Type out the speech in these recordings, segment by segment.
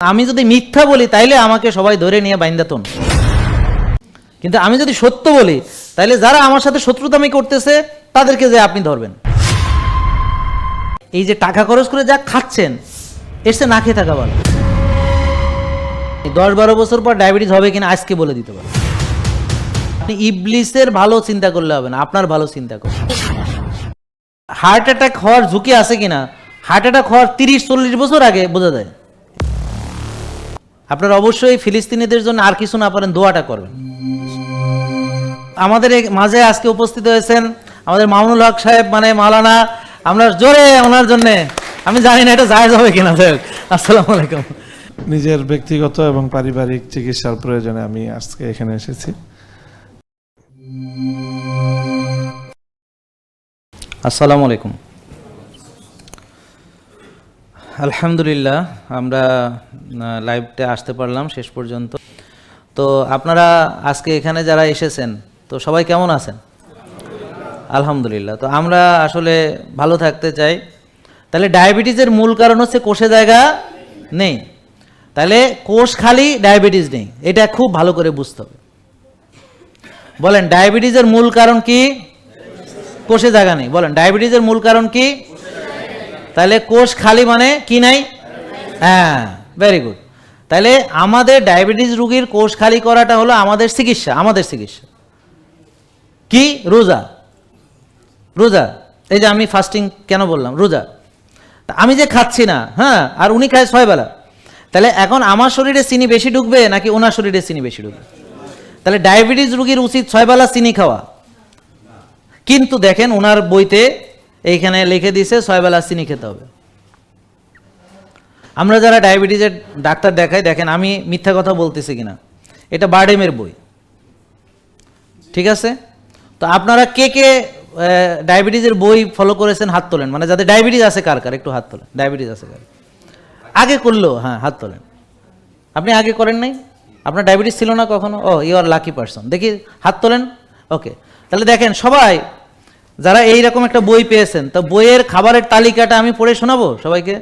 আমি যদি মিথ্যা বলি তাইলে আমাকে সবাই ধরে নিয়ে বাইন্দাতন, কিন্তু আমি যদি সত্য বলি তাইলে যারা আমার সাথে শত্রুতামি করতেছে তাদেরকে যে আপনি ধরবেন। এই যে টাকা খরচ করে যা খাচ্ছেন এসে না খেয়ে থাকা ভালো। 10-12 বছর পর ডায়াবেটিস হবে কিনা আজকে বলে দিতে পারেন। আপনি ইবলিসের ভালো চিন্তা করলে হবে না, আপনার ভালো চিন্তা করুন। হার্ট অ্যাটাক হওয়ার ঝুঁকি আছে কিনা হার্ট অ্যাটাক হওয়ার 30-40 বছর আগে বোঝা যায়। আপনারা অবশ্যই ফিলিস্তিনিদের জন্য আর কিছু না পারেন দোয়াটা করবেন। আমাদের মাঝে আজকে উপস্থিত হয়েছেন আমাদের মামুনুল হক সাহেব, মানে মাওলানা। আমরা জোরে ওনার জন্য, আমি জানি না এটা জায়েজ হবে কিনা। আসসালামু আলাইকুম। নিজের ব্যক্তিগত এবং পারিবারিক চিকিৎসার প্রয়োজনে আমি আজকে এখানে এসেছি। আসসালামু আলাইকুম। আলহামদুলিল্লাহ আমরা লাইভতে আসতে পারলাম শেষ পর্যন্ত। তো আপনারা আজকে এখানে যারা এসেছেন তো সবাই কেমন আছেন? আলহামদুলিল্লাহ। তো আমরা আসলে ভালো থাকতে চাই। তাহলে ডায়াবেটিসের মূল কারণ হচ্ছে কোষে জায়গা নেই। তাহলে কোষ খালি, ডায়াবেটিস নেই, এটা খুব ভালো করে বুঝতে হবে। বলেন ডায়াবেটিসের মূল কারণ কি? কোষে জায়গা নেই। বলেন ডায়াবেটিসের মূল কারণ কি? তাহলে কোষ খালি মানে কি নাই? হ্যাঁ, ভেরি গুড। তাহলে আমাদের ডায়াবেটিস রোগীর কোষ খালি করাটা হলো আমাদের চিকিৎসা। আমাদের চিকিৎসা কি? রোজা। রোজা, এই যে আমি ফাস্টিং কেন বললাম? রোজা। আমি যে খাচ্ছি না, হ্যাঁ, আর উনি খায় 6 বেলা, তাহলে এখন আমার শরীরে চিনি বেশি ঢুকবে নাকি ওনার শরীরে চিনি বেশি ঢুকবে? তাহলে ডায়াবেটিস রোগীর উচিত 6 বেলা চিনি খাওয়া, কিন্তু দেখেন ওনার বইতে এইখানে লিখে দিয়েছে 6 বেলা চিনি খেতে হবে। আমরা যারা ডায়াবেটিসের ডাক্তার দেখাই, দেখেন আমি মিথ্যা কথা বলতেছি কিনা, এটা বারডেমের বই, ঠিক আছে? তো আপনারা কে কে ডায়াবেটিসের বই ফলো করেছেন হাত তোলেন, মানে যাদের ডায়াবেটিস আছে কার কার একটু হাত তোলেন। ডায়াবেটিস আছে কার? আগে করলো, হ্যাঁ হাত তোলেন। আপনি আগে করেন নাই? আপনার ডায়াবেটিস ছিল না কখনো? ও, ইউ আর লাকি পারসন। দেখি হাত তোলেন। ওকে, তাহলে দেখেন সবাই যারা এইরকম একটা বই পেয়েছেন, তো বইয়ের খাবারের তালিকাটা আমি পড়ে শোনাবো সবাইকে।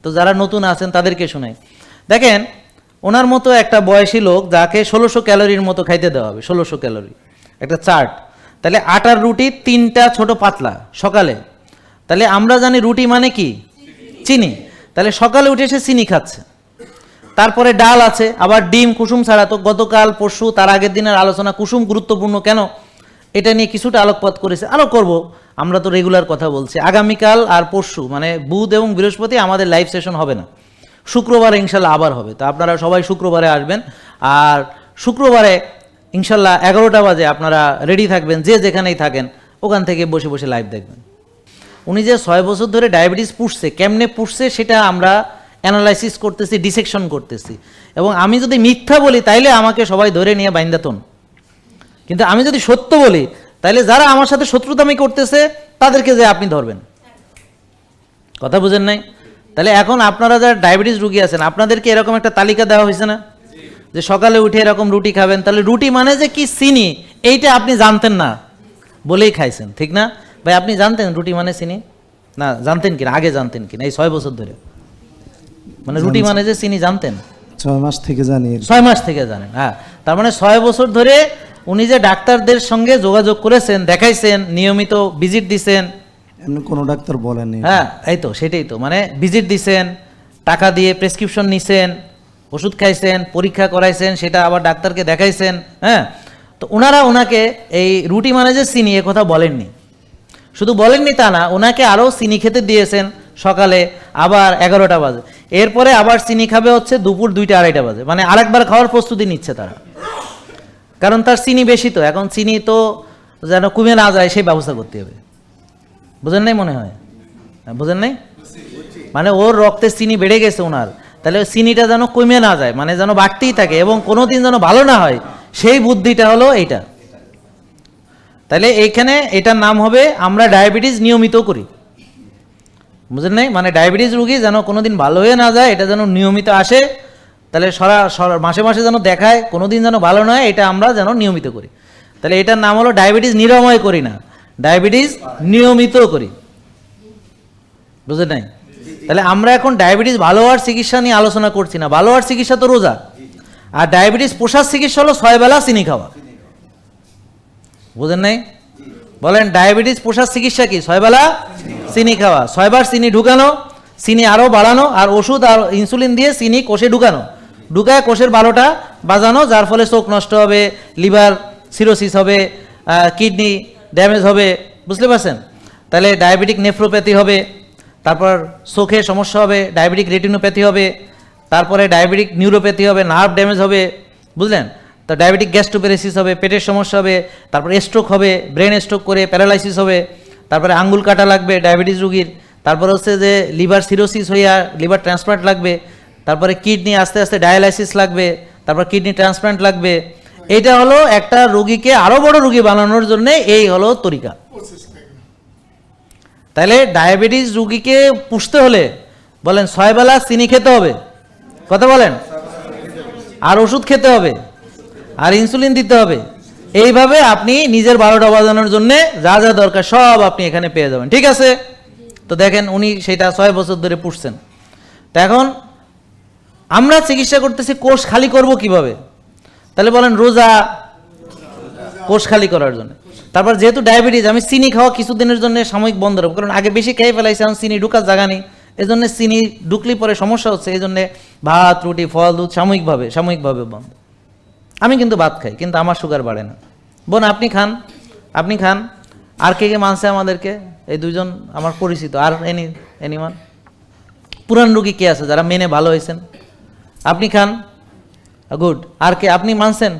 তো যারা নতুন আছেন তাদেরকে শোনাই। দেখেন ওনার মতো একটা বয়সী লোক যাকে 1600 ক্যালোরির মতো খাইতে দেওয়া হবে, 1600 ক্যালোরি একটা চার্ট। তাহলে আটার রুটি 3টা ছোট পাতলা সকালে। তাহলে আমরা জানি রুটি মানে কি? চিনি। তাহলে সকালে উঠে সে চিনি খাচ্ছে। তারপরে ডাল আছে, আবার ডিম কুসুম ছাড়া। তো গতকাল পরশু তার আগের দিনের আলোচনা কুসুম গুরুত্বপূর্ণ কেন এটা নিয়ে কিছুটা আলোকপাত করেছে, আরও করব। আমরা তো রেগুলার কথা বলছি। আগামীকাল আর পরশু মানে বুধ এবং বৃহস্পতি আমাদের লাইভ সেশন হবে না, শুক্রবারে ইনশাল্লাহ আবার হবে। তো আপনারা সবাই শুক্রবারে আসবেন, আর শুক্রবারে ইনশাল্লাহ 11টা বাজে আপনারা রেডি থাকবেন, যে যেখানেই থাকেন ওখান থেকে বসে বসে লাইভ দেখবেন। উনি যে 6 বছর ধরে ডায়াবেটিস পুষছে, কেমনে পুষছে সেটা আমরা অ্যানালাইসিস করতেছি, ডিসেকশন করতেছি। এবং আমি যদি মিথ্যা বলি তাইলে আমাকে সবাই ধরে নিয়ে বাইন্দাতন, কিন্তু আমি যদি সত্য বলি তাইলে যারা আমার সাথে শত্রুতামি করতেছে তাদেরকে যে আপনি ধরবেন। কথা বুঝেন নাই? তাহলে এখন আপনারা যারা ডায়াবেটিস রোগী আছেন আপনাদেরকে এরকম একটা তালিকা দেওয়া হয়েছে না, যে সকালে উঠে এরকম রুটি খাবেন। তাহলে রুটি মানে যে কি চিনি এইটা আপনি জানতেন না বলেই খাইছেন, ঠিক না ভাই? আপনি জানতেন রুটি মানে চিনি? না, জানতেন কিনা? আগে জানতেন কিনা এই 6 বছর ধরে? মানে রুটি মানে যে চিনি জানতেন? 6 মাস থেকে জানি। 6 মাস থেকে জানেন, হ্যাঁ। তার মানে 6 বছর ধরে উনি যে ডাক্তারদের সঙ্গে যোগাযোগ করেছেন, দেখাইছেন, নিয়মিত ভিজিট দিছেন। এমনি কোনো ডাক্তার বলেনি। হ্যাঁ, এই তো সেটাই তো, মানে ভিজিট দিছেন, টাকা দিয়ে প্রেসক্রিপশন নিছেন, ওষুধ খাইছেন, পরীক্ষা করাইছেন, সেটা আবার ডাক্তারকে দেখাইছেন, হ্যাঁ। তো ওনারা ওনাকে এই রুটি মানে যে চিনি এ কথা বলেননি। শুধু বলেননি তা না, ওনাকে আরও চিনি খেতে দিয়েছেন সকালে, আবার 11টা বাজে। এরপরে আবার চিনি খাবে হচ্ছে দুপুর 2টা-2:30 বাজে, মানে আরেকবার খাওয়ার প্রস্তুতি নিচ্ছে তারা। কারণ তার চিনি বেশি, তো এখন চিনি তো যেন কমে না যায় সেই ব্যবস্থা করতে হবে। বুঝেন নাই মনে হয়? বুঝেন নাই? মানে ওর রক্তে চিনি বেড়ে গেছে ওনার, তাহলে চিনিটা যেন কমে না যায়, মানে যেন বাড়তেই থাকে এবং কোনোদিন যেন ভালো না হয়, সেই বুদ্ধিটা হলো এইটা। তাহলে এইখানে এটার নাম হবে আমরা ডায়াবেটিস নিয়মিত করি। বুঝেন নাই? মানে ডায়াবেটিস রোগী যেন কোনোদিন ভালো হয়ে না যায়, এটা যেন নিয়মিত আসে। তাহলে মাসে মাসে যেন দেখায়, কোনোদিন যেন ভালো নয়, এটা আমরা যেন নিয়মিত করি। তাহলে এটার নাম হলো ডায়াবেটিস নিরাময় করি না, ডায়াবেটিস নিয়মিত করি। বুঝলেন নাই? তাহলে আমরা এখন ডায়াবেটিস ভালো হওয়ার চিকিৎসা নিয়ে আলোচনা করছি না, ভালো হওয়ার চিকিৎসা তো রোজা, আর ডায়াবেটিস পোষার চিকিৎসা হলো 6 বেলা চিনি খাওয়া। বুঝেন নাই? বলেন ডায়াবেটিস পোষার চিকিৎসা কি? 6 বেলা চিনি খাওয়া, 6 বার চিনি ঢুকানো, চিনি আরও বাড়ানো, আর ওষুধ আর ইনসুলিন দিয়ে চিনি কোষে ঢুকানো, ঢুকায় কোষের 12টা বাজানো, যার ফলে চোখ নষ্ট হবে, লিভার সিরোসিস হবে, কিডনি ড্যামেজ হবে। বুঝতে পারছেন? তাহলে ডায়াবেটিক নেফ্রোপ্যাথি হবে, তারপর চোখে সমস্যা হবে, ডায়াবেটিক রেটিনোপ্যাথি হবে, তারপরে ডায়াবেটিক নিউরোপ্যাথি হবে, নার্ভ ড্যামেজ হবে। বুঝলেন? তো ডায়াবেটিক গ্যাস্ট্রোপ্যারেসিস হবে, পেটের সমস্যা হবে, তারপরে স্ট্রোক হবে, ব্রেন স্ট্রোক করে প্যারালাইসিস হবে, তারপরে আঙ্গুল কাটা লাগবে ডায়াবেটিস রুগীর, তারপরে হচ্ছে যে লিভার সিরোসিস হইয়া লিভার ট্রান্সপ্লান্ট লাগবে, তারপরে কিডনি আস্তে আস্তে ডায়ালাইসিস লাগবে, তারপর কিডনি ট্রান্সপ্লান্ট লাগবে। এটা হলো একটা রোগীকে আরও বড় রোগী বানানোর জন্য এই হলো তরিকা। তাহলে ডায়াবেটিস রুগীকে পুষতে হলে বলেন 6 বেলা চিনি খেতে হবে, কথা বলেন, আর ওষুধ খেতে হবে, আর ইনসুলিন দিতে হবে। এইভাবে আপনি নিজের 12টা বাজানোর জন্য যা যা দরকার সব আপনি এখানে পেয়ে যাবেন। ঠিক আছে? তো দেখেন উনি সেটা 6 বছর ধরে পুষছেন। তো এখন আমরা চিকিৎসা করতেছি কোষ খালি করব কিভাবে? তাহলে বলেন রোজা, কোষ খালি করার জন্য। তারপর যেহেতু ডায়াবেটিস, আমি চিনি খাওয়া কিছুদিনের জন্য সাময়িক বন্ধ রাখবো, কারণ আগে বেশি খেয়ে ফেলাইছে, এখন চিনি ঢুকার জায়গা নেই, এই জন্য চিনি ঢুকলে পরে সমস্যা হচ্ছে, এই জন্যে ভাত রুটি ফল দুধ সাময়িকভাবে বন্ধ। আমি কিন্তু ভাত খাই, কিন্তু আমার সুগার বাড়ে না। বোন আপনি খান। আর কে কে মানছে আমাদেরকে? এই দুইজন আমার পরিচিত। আর এনিমান পুরান রুগী কে আছে যারা মেনে ভালো হয়েছেন? আপনি খান, গুড। আর কে আপনি মানছেন?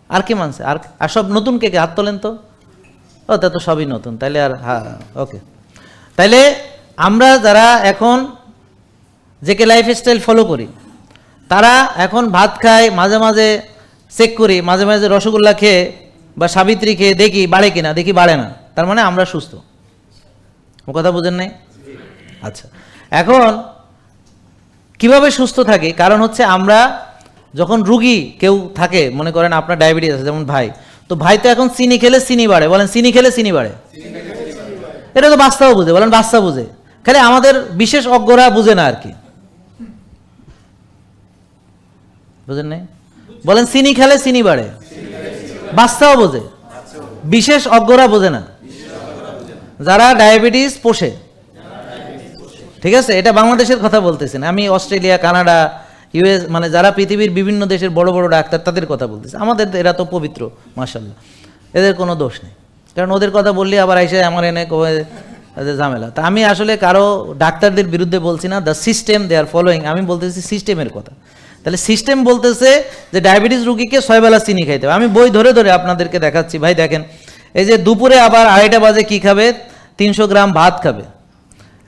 আর কে মানছে? আর সব নতুন কে হাত তোলেন তো? ও তা তো সবই নতুন, তাইলে আর হ্যাঁ ওকে। তাইলে আমরা যারা এখন জেকে লাইফস্টাইল ফলো করি, তারা এখন ভাত খায়, মাঝে মাঝে চেক করি, মাঝে মাঝে রসগোল্লা খেয়ে বা সাবিত্রী খেয়ে দেখি বাড়ে কিনা, দেখি বাড়ে না, তার মানে আমরা সুস্থ। ও কথা বুঝেন নাই? আচ্ছা, এখন কিভাবে সুস্থ থাকি? কারণ হচ্ছে আমরা যখন রুগী কেউ থাকে, মনে করেন আপনার ডায়াবেটিস আছে, যেমন ভাই, তো ভাই তো এখন চিনি খেলে চিনি বাড়ে, বলেন চিনি খেলে চিনি বাড়ে, এটা তো বাচ্চাও বুঝে, বলেন বাচ্চা বুঝে, খালি আমাদের বিশেষ অজ্ঞরা বুঝে না আর কি। বুঝেন নাই? বলেন চিনি খেলে চিনি বাড়ে, বাচ্চাও বোঝে, বিশেষ অজ্ঞরা বোঝে না, যারা ডায়াবেটিস পোষে। ঠিক আছে? এটা বাংলাদেশের কথা বলতেছেন, আমি অস্ট্রেলিয়া কানাডা ইউএস, মানে যারা পৃথিবীর বিভিন্ন দেশের বড় বড় ডাক্তার তাদের কথা বলতেছে। আমাদের এরা তো পবিত্র মাশাআল্লাহ, এদের কোনো দোষ নেই, কারণ ওদের কথা বললে আবার এসে আমার এনে ঝামেলা। তা আমি আসলে কারো ডাক্তারদের বিরুদ্ধে বলছি না, the system they are following, আমি বলতেছি সিস্টেমের কথা। তাহলে সিস্টেম বলতেছে যে ডায়াবেটিস রুগীকে 6 বেলা চিনি খাইতে হবে। আমি বই ধরে ধরে আপনাদেরকে দেখাচ্ছি। ভাই দেখেন, এই যে দুপুরে আবার 2:30 বাজে কি খাবে? 300 গ্রাম ভাত খাবে,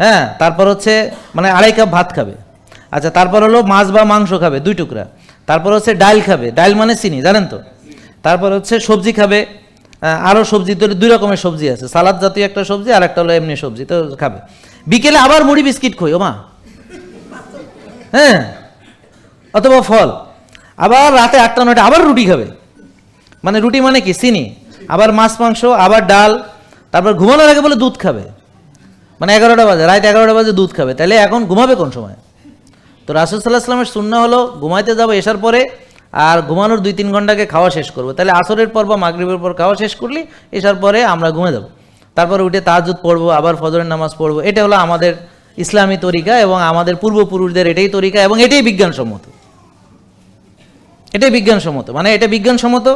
হ্যাঁ, তারপর হচ্ছে মানে 2.5 কাপ ভাত খাবে। আচ্ছা, তারপর হলো মাছ বা মাংস খাবে 2 টুকরা, তারপর হচ্ছে ডাল খাবে, ডাল মানে চিনি জানেন তো, তারপর হচ্ছে সবজি খাবে, আরও সবজি, তো 2 রকমের সবজি আছে, সালাদ জাতীয় একটা সবজি আর একটা হলো এমনি সবজি, তো খাবে। বিকেলে আবার মুড়ি বিস্কিট খই, ও মা, হ্যাঁ, অথবা ফল। আবার রাতে 8টা-9টা আবার রুটি খাবে, মানে রুটি মানে কি চিনি, আবার মাছ মাংস, আবার ডাল, তারপর ঘুমানোর আগে বলে দুধ খাবে, মানে 11টা বাজে, রাত 11টা বাজে দুধ খাবে। তাহলে এখন ঘুমাবে কোন সময়? তো রাসূল সাল্লাল্লাহু আলাইহি ওয়াসাল্লামের সুন্নাহ হলো ঘুমাইতে যাবো এশার পরে, আর ঘুমানোর 2-3 ঘন্টাকে খাওয়া শেষ করবো। তাহলে আসরের পর বা মাগরিবের পর খাওয়া শেষ করলি এশার পরে আমরা ঘুমে যাবো, তারপরে উঠে তাহাজ্জুদ পড়বো, আবার ফজরের নামাজ পড়বো। এটা হলো আমাদের ইসলামী তরিকা এবং আমাদের পূর্বপুরুষদের এটাই তরিকা, এবং এটাই বিজ্ঞানসম্মত। এটাই বিজ্ঞানসম্মত, মানে এটা বিজ্ঞানসম্মত,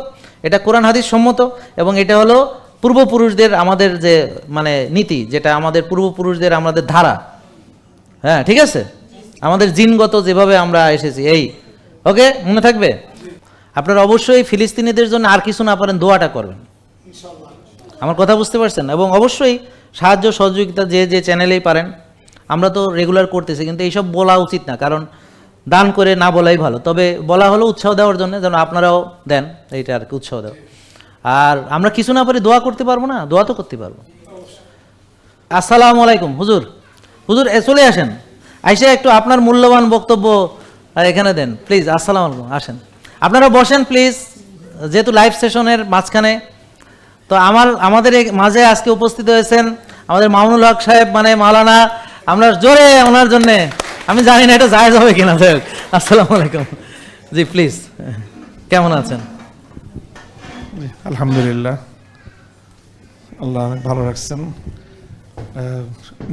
এটা কোরআন হাদিস সম্মত, এবং এটা হলো পূর্বপুরুষদের আমাদের যে মানে নীতি, যেটা আমাদের পূর্বপুরুষদের আমাদের ধারা, হ্যাঁ ঠিক আছে, আমাদের জিনগত যেভাবে আমরা এসেছি এই। ওকে, মনে থাকবে? আপনারা অবশ্যই ফিলিস্তিনিদের জন্য আর কিছু না পারেন দোয়াটা করবেন, আমার কথা বুঝতে পারছেন? এবং অবশ্যই সাহায্য সহযোগিতা যে যে চ্যানেলেই পারেন, আমরা তো রেগুলার করতেছি, কিন্তু এইসব বলা উচিত না, কারণ দান করে না বলাই ভালো, তবে বলা হলো উৎসাহ দেওয়ার জন্য, যেন আপনারাও দেন, এইটা আর কি, উৎসাহ দেওয়া। আর আমরা কিছু না পারি দোয়া করতে পারবো না? দোয়া তো করতে পারবো। আসসালামু আলাইকুম হুজুর, হুজুর চলে আসেন, আইসা একটু আপনার মূল্যবান বক্তব্য এখানে দেন প্লিজ। আসসালামু আলাইকুম, আসেন, আপনারা বসেন প্লিজ, যেহেতু লাইভ সেশনের মাঝখানে। তো আমাদের মাঝে আজকে উপস্থিত হয়েছেন আমাদের মামুনুল হক সাহেব, মানে মাওলানা আমরা জোরে ওনার জন্য, আমি জানি না এটা জায়েজ হবে কিনা। যাই হোক, আসসালামু আলাইকুম। জি প্লিজ, কেমন আছেন? জি, আলহামদুলিল্লাহ, আল্লাহ অনেক ভালো রাখছেন।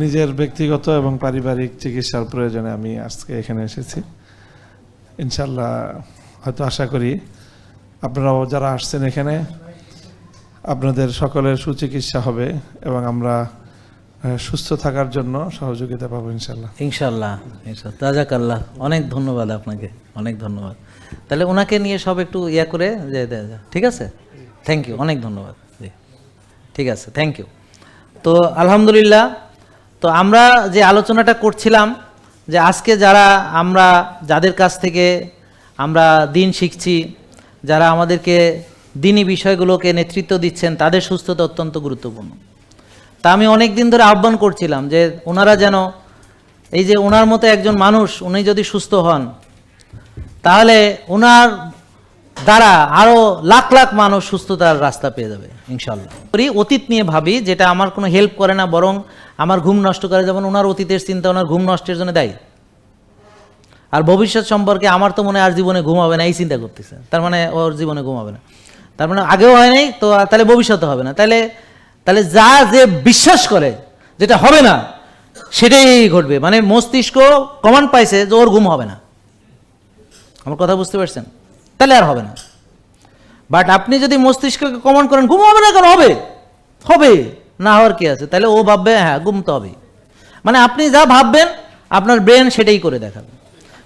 নিজের ব্যক্তিগত এবং পারিবারিক চিকিৎসার প্রয়োজনে আমি আজকে এখানে এসেছি। ইনশাল্লাহ হয়তো আশা করি আপনারাও যারা আসছেন এখানে আপনাদের সকলের সুচিকিৎসা হবে এবং আমরা সুস্থ থাকার জন্য সহযোগিতা পাবো ইনশাল্লাহ। ইনশাল্লাহ, ইনশাল্লাহ। জাযাকাল্লাহ, অনেক ধন্যবাদ আপনাকে, অনেক ধন্যবাদ। তাহলে ওনাকে নিয়ে সব একটু ইয়া করে যে ঠিক আছে, থ্যাংক ইউ, অনেক ধন্যবাদ। জি ঠিক আছে, থ্যাংক ইউ। তো আলহামদুলিল্লাহ, তো আমরা যে আলোচনাটা করছিলাম যে আজকে আমরা যাদের কাছ থেকে আমরা দিন শিখছি, যারা আমাদেরকে দিনী বিষয়গুলোকে নেতৃত্ব দিচ্ছেন, তাদের সুস্থতা অত্যন্ত গুরুত্বপূর্ণ। তা আমি অনেক দিন ধরে আহ্বান করছিলাম যে ওনারা যেন এই যে ওনার মতো একজন মানুষ, উনি যদি সুস্থ হন তাহলে ওনার দ্বারা আরও লাখ লাখ মানুষ সুস্থতার রাস্তা পেয়ে যাবে ইনশাল্লাহ। অতীত নিয়ে ভাবি, যেটা আমার কোনো হেল্প করে না, বরং আমার ঘুম নষ্ট করে। যেমন ওনার অতীতের চিন্তা ওনার ঘুম নষ্টের জন্য দায়ী, আর ভবিষ্যৎ সম্পর্কে আমার তো মনে হয় আর জীবনে ঘুম হবে না এই চিন্তা করতেছে, তার মানে ওর জীবনে ঘুম হবে না, তার মানে আগেও হয় নাই, তো তাহলে ভবিষ্যতে হবে না। তাহলে যা যে বিশ্বাস করে যেটা হবে না সেটাই ঘটবে, মানে মস্তিষ্ক কমান্ড পাইছে যে ওর ঘুম হবে না। আমার কথা বুঝতে পারছেন? তাহলে আর হবে না। বাট আপনি যদি মস্তিষ্ককে কমান্ড করেন ঘুম হবে না, কেন হবে, হবে না হওয়ার কি আছে, তাহলে ও ভাববে হ্যাঁ ঘুম তো হবে। মানে আপনি যা ভাববেন আপনার ব্রেন সেটাই করে দেখাবে।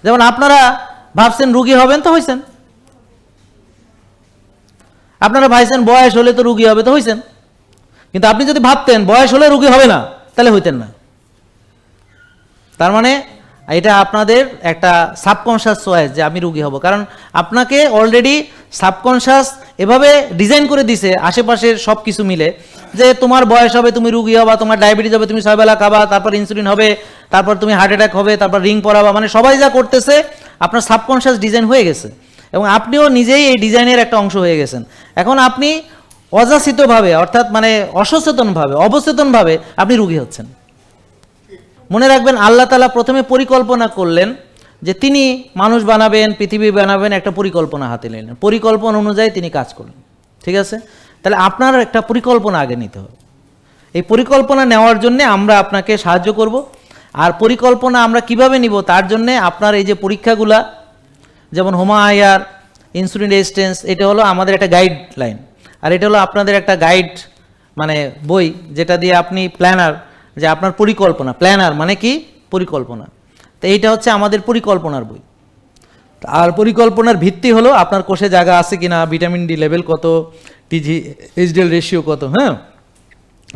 যেমন আপনারা ভাবছেন রুগী হবেন, তো হয়েছেন। আপনারা ভাবছেন বয়স হলে তো রুগী হবে, তো হয়েছেন। কিন্তু আপনি যদি ভাবতেন বয়স হলে রুগী হবে না, তাহলে হইতেন না। তার মানে এটা আপনাদের একটা সাবকনশাস চয়েস যে আমি রুগী হব, কারণ আপনাকে অলরেডি সাবকনশাস এভাবে ডিজাইন করে দিছে আশেপাশের সব কিছু মিলে যে তোমার বয়স হবে, তুমি রুগী হবা, তোমার ডায়াবেটিস হবে, তুমি 6 বেলা খাবা, তারপর ইনসুলিন হবে, তারপর তুমি হার্ট অ্যাটাক হবে, তারপর রিং পরাবা। মানে সবাই যা করতেছে আপনার সাবকনশাস ডিজাইন হয়ে গেছে এবং আপনিও নিজেই এই ডিজাইনের একটা অংশ হয়ে গেছেন। এখন আপনি অযাচিতভাবে, অর্থাৎ মানে অসচেতনভাবে, অবচেতনভাবে আপনি রুগী হচ্ছেন। মনে রাখবেন, আল্লাহ তাআলা প্রথমে পরিকল্পনা করলেন যে তিনি মানুষ বানাবেন, পৃথিবী বানাবেন, একটা পরিকল্পনা হাতে নিলেন, পরিকল্পনা অনুযায়ী তিনি কাজ করলেন। ঠিক আছে? তাহলে আপনার একটা পরিকল্পনা আগে নিতে হবে। এই পরিকল্পনা নেওয়ার জন্য আমরা আপনাকে সাহায্য করব। আর পরিকল্পনা আমরা কিভাবে নিব তার জন্য আপনার এই যে পরীক্ষাগুলা, যেমন হোমায়ার, ইনসুলিন রেজিস্ট্যান্স, এটা হলো আমাদের একটা গাইডলাইন, আর এটা হলো আপনাদের একটা গাইড মানে বই, যেটা দিয়ে আপনি প্ল্যানার, যে আপনার পরিকল্পনা, প্ল্যানার মানে কি পরিকল্পনা, তো এইটা হচ্ছে আমাদের পরিকল্পনার বই। আর পরিকল্পনার ভিত্তি হলো আপনার কোষে জায়গা আছে কিনা, ভিটামিন ডি লেভেল কত, টিজি এইচডিএল রেশিও কত, হ্যাঁ।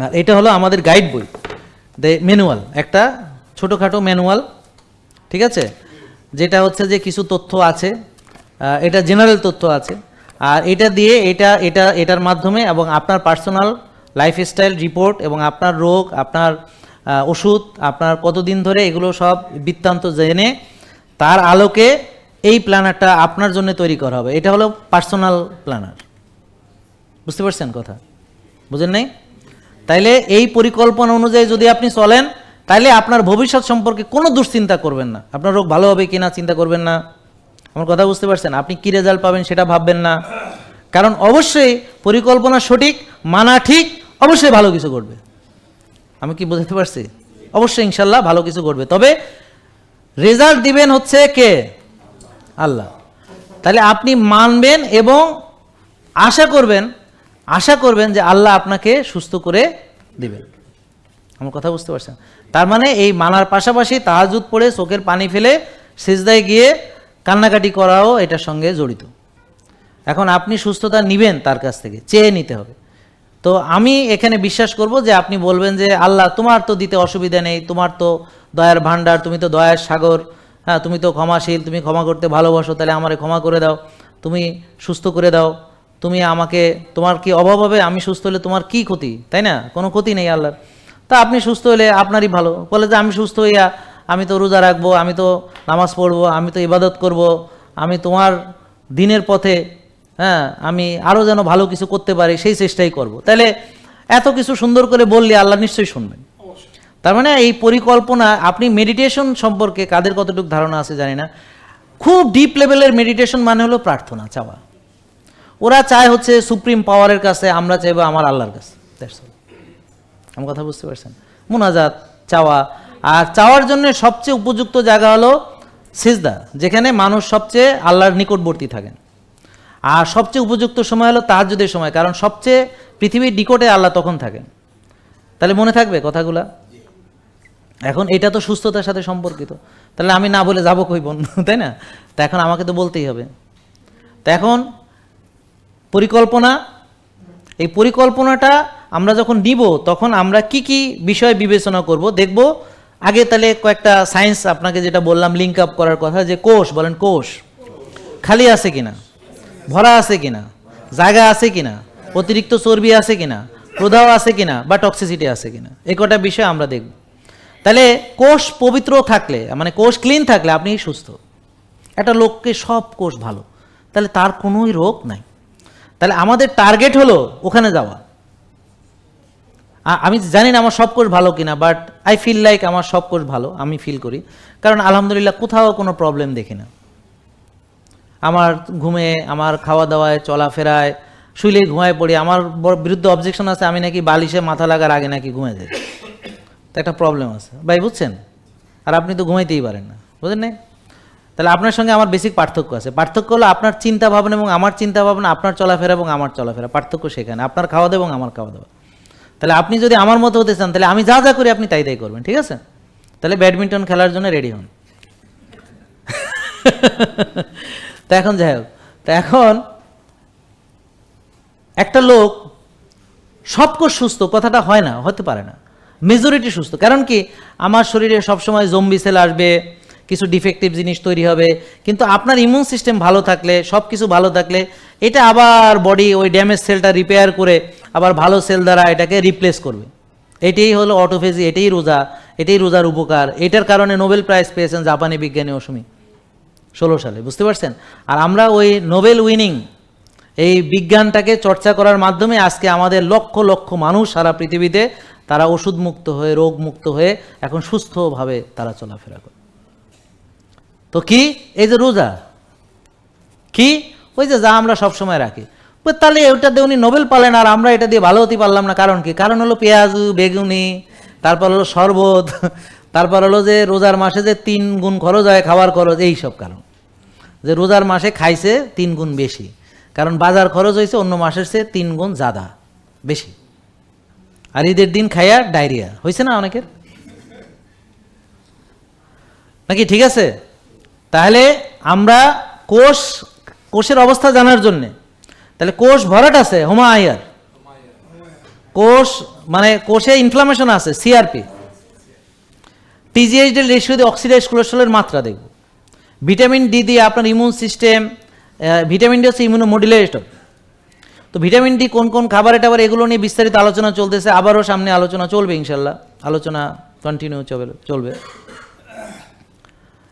আর এটা হলো আমাদের গাইড বই, ম্যানুয়াল, একটা ছোটোখাটো ম্যানুয়াল, ঠিক আছে, যেটা হচ্ছে যে কিছু তথ্য আছে, এটা জেনারেল তথ্য আছে, আর এটা দিয়ে এটার মাধ্যমে এবং আপনার পার্সোনাল লাইফস্টাইল রিপোর্ট এবং আপনার রোগ, আপনার ওষুধ, আপনার কতদিন ধরে, এগুলো সব বৃত্তান্ত জেনে তার আলোকে এই প্ল্যানারটা আপনার জন্য তৈরি করা হবে। এটা হলো পার্সোনাল প্ল্যানার। বুঝতে পারছেন কথা? বুঝেন নাই? তাইলে এই পরিকল্পনা অনুযায়ী যদি আপনি চলেন, তাইলে আপনার ভবিষ্যৎ সম্পর্কে কোনো দুশ্চিন্তা করবেন না। আপনার রোগ ভালো হবে কিনা চিন্তা করবেন না। আমার কথা বুঝতে পারছেন? আপনি কি রেজাল্ট পাবেন সেটা ভাববেন না, কারণ অবশ্যই পরিকল্পনা সঠিক, মানা ঠিক, অবশ্যই ভালো কিছু করবে। আমি কি বুঝতে পারছি? অবশ্যই ইনশাল্লাহ ভালো কিছু করবে, তবে রেজাল্ট দিবেন হচ্ছে কে? আল্লাহ। তাহলে আপনি মানবেন এবং আশা করবেন যে আল্লাহ আপনাকে সুস্থ করে দিবেন। আমার কথা বুঝতে পারছেন? তার মানে এই মানার পাশাপাশি তাহাজ্জুদ পড়ে চোখের পানি ফেলে সিজদায় গিয়ে কান্নাকাটি করাও এটার সঙ্গে জড়িত। এখন আপনি সুস্থতা নিবেন তার কাছ থেকে, চেয়ে নিতে হবে। তো আমি এখানে বিশ্বাস করব যে আপনি বলবেন যে আল্লাহ তোমার তো দিতে অসুবিধা নেই, তোমার তো দয়ার ভাণ্ডার, তুমি তো দয়ার সাগর, হ্যাঁ, তুমি তো ক্ষমাশীল, তুমি ক্ষমা করতে ভালোবাসো, তাহলে আমারে ক্ষমা করে দাও, তুমি সুস্থ করে দাও, তুমি আমাকে, তোমার কি অভাব হবে, আমি সুস্থ হলে তোমার কি ক্ষতি, তাই না? কোনো ক্ষতি নেই আল্লাহর। তা আপনি সুস্থ হলে আপনারই ভালো। বলে যে আমি সুস্থ হইয়া আমি তো রোজা রাখবো, আমি তো নামাজ পড়বো, আমি তো ইবাদত করব, আমি তোমার দিনের পথে, হ্যাঁ, আমি আরও যেন ভালো কিছু করতে পারি সেই চেষ্টাই করব। তাহলে এত কিছু সুন্দর করে বললে আল্লাহ নিশ্চয়ই শুনবেন। তার মানে এই পরিকল্পনা, আপনি মেডিটেশন সম্পর্কে কাদের কতটুকু ধারণা আছে জানি না, খুব ডিপ লেভেলের মেডিটেশন মানে হলো প্রার্থনা চাওয়া। ওরা চায় হচ্ছে সুপ্রিম পাওয়ারের কাছে, আমরা চাইবো আমার আল্লাহর কাছে। আমার কথা বুঝতে পারছেন? মুনাজাত চাওয়া, আর চাওয়ার জন্য সবচেয়ে উপযুক্ত জায়গা হলো সিজদা, যেখানে মানুষ সবচেয়ে আল্লাহর নিকটবর্তী থাকেন। আর সবচেয়ে উপযুক্ত সময় হলো তাহাজ্জুদের সময়, কারণ সবচেয়ে পৃথিবীর নিকটে আল্লাহ তখন থাকেন। তাহলে মনে থাকবে কথাগুলা? এখন এটা তো সুস্থতার সাথে সম্পর্কিত, তাহলে আমি না বলে যাবো কই বোন, তাই না? তা এখন আমাকে তো বলতেই হবে। তা এখন পরিকল্পনা, এই পরিকল্পনাটা আমরা যখন নিব তখন আমরা কি কি বিষয় বিবেচনা করব দেখব। আগে তাহলে কয়েকটা সায়েন্স আপনাকে যেটা বললাম লিঙ্ক আপ করার কথা, যে কোষ, বলেন কোষ খালি আছে কিনা, ভরা আছে কিনা, জায়গা আছে কিনা, অতিরিক্ত চর্বি আছে কিনা, প্রদাহ আছে কিনা, বা টক্সিসিটি আছে কিনা, এই কটা বিষয় আমরা দেখব। তাহলে কোষ পবিত্র থাকলে, মানে কোষ ক্লিন থাকলে আপনি সুস্থ। একটা লোককে সব কোষ ভালো, তাহলে তার কোনোই রোগ নাই। তাহলে আমাদের টার্গেট হলো ওখানে যাওয়া। আমি জানি না আমার সব কোষ ভালো কিনা, বাট আই ফিল লাইক আমার সব কোষ ভালো, আমি ফিল করি। কারণ আলহামদুলিল্লাহ কোথাও কোনো প্রবলেম দেখি না। আমার ঘুমে, আমার খাওয়া দাওয়ায়, চলাফেরায়, শুইলেই ঘুমায় পড়ি। আমার বিরুদ্ধে অবজেকশন আছে, আমি নাকি বালিশে মাথা লাগার আগে নাকি ঘুমায় যাই। তো একটা প্রবলেম আছে ভাই, বুঝছেন? আর আপনি তো ঘুমাইতেই পারেন না, বুঝলেন না? তাহলে আপনার সঙ্গে আমার বেসিক পার্থক্য আছে। পার্থক্য হলো আপনার চিন্তা ভাবনা এবং আমার চিন্তা ভাবনা, আপনার চলাফেরা এবং আমার চলাফেরা, পার্থক্য সেখানে। আপনার খাওয়া দাওয়া এবং আমার খাওয়া দাওয়া। তাহলে আপনি যদি আমার মতো হতে চান, তাহলে আমি যা যা করি আপনি তাই তাই করবেন, ঠিক আছে? তাহলে ব্যাডমিন্টন খেলার জন্য রেডি হন। তা এখন যাই হোক, তা এখন একটা লোক সব কোষ সুস্থ কথাটা হয় না, হতে পারে না। মেজরিটি সুস্থ, কারণ কি আমার শরীরে সবসময় জম্বি সেল আসবে, কিছু ডিফেক্টিভ জিনিস তৈরি হবে, কিন্তু আপনার ইমিউন সিস্টেম ভালো থাকলে, সব কিছু ভালো থাকলে, এটা আবার বডি ওই ড্যামেজ সেলটা রিপেয়ার করে আবার ভালো সেল দ্বারা এটাকে রিপ্লেস করবে। এটাই হলো অটোফেজি, এটাই রোজা, এটাই রোজার উপকার। এটার কারণে নোবেল প্রাইজ পেয়েছেন জাপানি বিজ্ঞানী অসুমি 16 সালে, বুঝতে পারছেন? আর আমরা ওই নোবেল উইনিং এই বিজ্ঞানটাকে চর্চা করার মাধ্যমে আজকে আমাদের লক্ষ লক্ষ মানুষ সারা পৃথিবীতে তারা ওষুধ মুক্ত হয়ে, রোগ মুক্ত হয়ে এখন সুস্থভাবে তারা চলাফেরা করে। তো কি এই যে রোজা, কি ওই যে যা আমরা সব সময় রাখি, তাহলে ওটা দিয়ে উনি নোবেল পালেন আর আমরা এটা দিয়ে ভালো হতে পারলাম না। কারণ কি? কারণ হলো পেঁয়াজ, বেগুনি, তারপর হলো শরবত, তারপর হলো যে রোজার মাসে যে 3 গুণ খরচ হয় খাবার খরচ, এই সব কারণ। যে রোজার মাসে খাইছে 3 গুণ বেশি, কারণ বাজার খরচ হয়েছে অন্য মাসের চেয়ে 3 গুণ জাদা বেশি। আর ঈদের দিন খাইয়া ডায়রিয়া হয়েছে না অনেকের, নাকি? ঠিক আছে, তাহলে আমরা কোষের অবস্থা জানার জন্যে, তাহলে কোষ ভরাট আছে হোমা আয়ার, কোষ মানে কোষে ইনফ্লামেশন আছে সিআরপি, টিজিএইচডি রেশিও দিয়ে অক্সিডাইজড কোলেস্টেরলের মাত্রা দেখব, ভিটামিন ডি দিয়ে আপনার ইমিউন সিস্টেম, ভিটামিন ডি হচ্ছে ইমিউনোমডুলেটর। তো ভিটামিন ডি কোন কোন খাবারে টাবার এগুলো নিয়ে বিস্তারিত আলোচনা চলতেছে, আবারও সামনে আলোচনা চলবে ইনশাল্লাহ, আলোচনা কন্টিনিউ চলবে।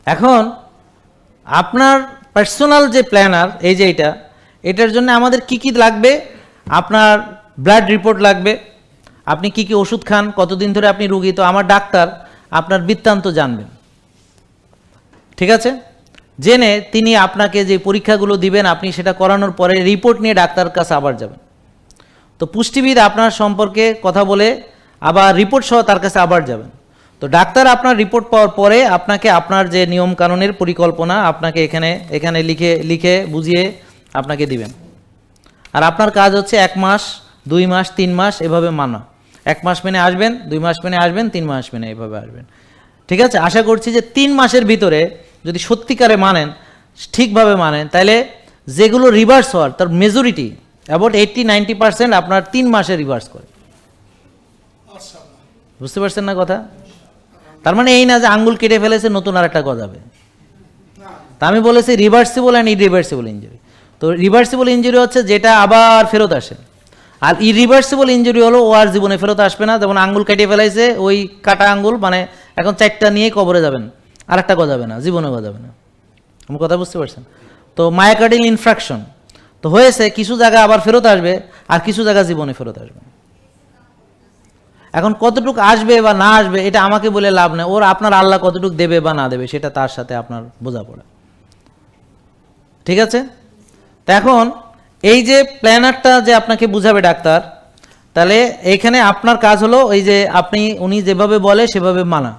এখন আপনার পার্সোনাল যে প্ল্যানার, এই যে এটার জন্য আমাদের কি কি লাগবে? আপনার ব্লাড রিপোর্ট লাগবে, আপনি কি কি ওষুধ খান, কতদিন ধরে আপনি রোগী, তো আমার ডাক্তার আপনার বৃত্তান্ত জানবেন, ঠিক আছে? জেনে তিনি আপনাকে যে পরীক্ষাগুলো দিবেন, আপনি সেটা করানোর পরে রিপোর্ট নিয়ে ডাক্তারের কাছে আবার যাবেন। তো পুষ্টিবিদ আপনার সম্পর্কে কথা বলে আবার রিপোর্ট সহ তার কাছে আবার যাবেন। তো ডাক্তার আপনার রিপোর্ট পাওয়ার পরে আপনাকে আপনার যে নিয়ম কানুনের পরিকল্পনা আপনাকে এখানে লিখে বুঝিয়ে আপনাকে দিবেন। আর আপনার কাজ হচ্ছে 1 মাস, 2 মাস, 3 মাস এভাবে মানা। 1 মাস মেনে আসবেন, 2 মাস মেনে আসবেন, 3 মাস মেনে এভাবে আসবেন, ঠিক আছে? আশা করছি যে 3 মাসের ভিতরে যদি সত্যিকারে মানেন, ঠিকভাবে মানেন, তাহলে যেগুলো রিভার্স হওয়ার তার মেজরিটি অ্যাবাউট 80-90% আপনার 3 মাসে রিভার্স করে। বুঝতে পারছেন না কথা? তার মানে এই না যে আঙ্গুল কেটে ফেলেছে নতুন আর একটা গজাবে। তা আমি বলেছি রিভার্সিবল অ্যান্ড ইরিভার্সিবল ইঞ্জুরি। তো রিভার্সিবল ইঞ্জুরি হচ্ছে যেটা আবার ফেরত আসে, আর ইরিভার্সিবল ইঞ্জুরি হলো ও আর জীবনে ফেরত আসবে না। যেমন আঙ্গুল কেটে ফেলাইছে, ওই কাটা আঙ্গুল মানে এখন 4টা নিয়েই কবরে যাবেন, আর একটা গজাবে না, জীবনে গজাবে না। আমার কথা বুঝতে পারছেন? তো মায়োকার্ডিয়াল ইনফ্রাকশন তো হয়েছে, কিছু জায়গা আবার ফেরত আসবে আর কিছু জায়গা জীবনে ফেরত আসবে। এখন কতটুকু আসবে বা না আসবে এটা আমাকে বলে লাভ নেই, ওর আপনার আল্লাহ কতটুকু দেবে বা না দেবে সেটা তার সাথে আপনার বোঝাপড়া। ঠিক আছে? তা এখন এই যে প্ল্যানারটা যে আপনাকে বুঝাবে ডাক্তার, তাহলে এইখানে আপনার কাজ হলো ওই যে উনি যেভাবে বলে সেভাবে মানা।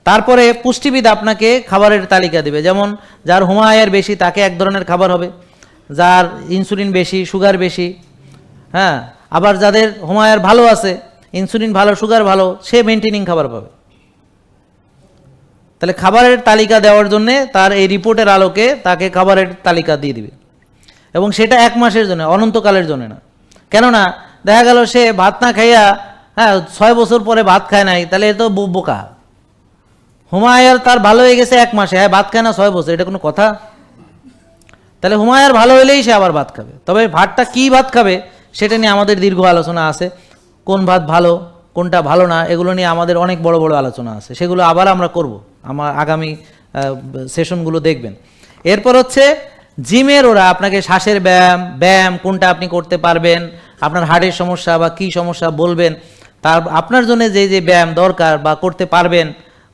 তারপরে পুষ্টিবিদ আপনাকে খাবারের তালিকা দেবে, যেমন যার হুমায়ার বেশি তাকে এক ধরনের খাবার হবে, যার ইনসুলিন বেশি, সুগার বেশি, হ্যাঁ, আবার যাদের হুমায়ার ভালো আছে, ইনসুলিন ভালো, সুগার ভালো, সে মেনটেনিং খাবার পাবে। তাহলে খাবারের তালিকা দেওয়ার জন্যে তার এই রিপোর্টের আলোকে তাকে খাবারের তালিকা দিয়ে দিবে, এবং সেটা 1 মাসের জন্য, অনন্তকালের জন্য না। কেননা দেখা গেল সে ভাত না খাইয়া, হ্যাঁ, 6 বছর পরে ভাত খায় নাই, তাহলে এ তো বোকা। হুমায়ার তার ভালো হয়ে গেছে 1 মাসে, হ্যাঁ, ভাত খায় না 6 বছর, এটা কোনো কথা? তাহলে হুমায়ার ভালো হলেই সে আবার ভাত খাবে। তবে ভাতটা কি ভাত খাবে সেটা নিয়ে আমাদের দীর্ঘ আলোচনা আছে, কোন ভাত ভালো কোনটা ভালো না, এগুলো নিয়ে আমাদের অনেক বড় বড় আলোচনা আছে, সেগুলো আবার আমরা করব, আমার আগামী সেশনগুলো দেখবেন। এরপর হচ্ছে জিমের, ওরা আপনাকে শ্বাসের ব্যায়াম কোনটা আপনি করতে পারবেন, আপনার হার্টের সমস্যা বা কি সমস্যা বলবেন, তার আপনার জন্য যে যে ব্যায়াম দরকার বা করতে পারবেন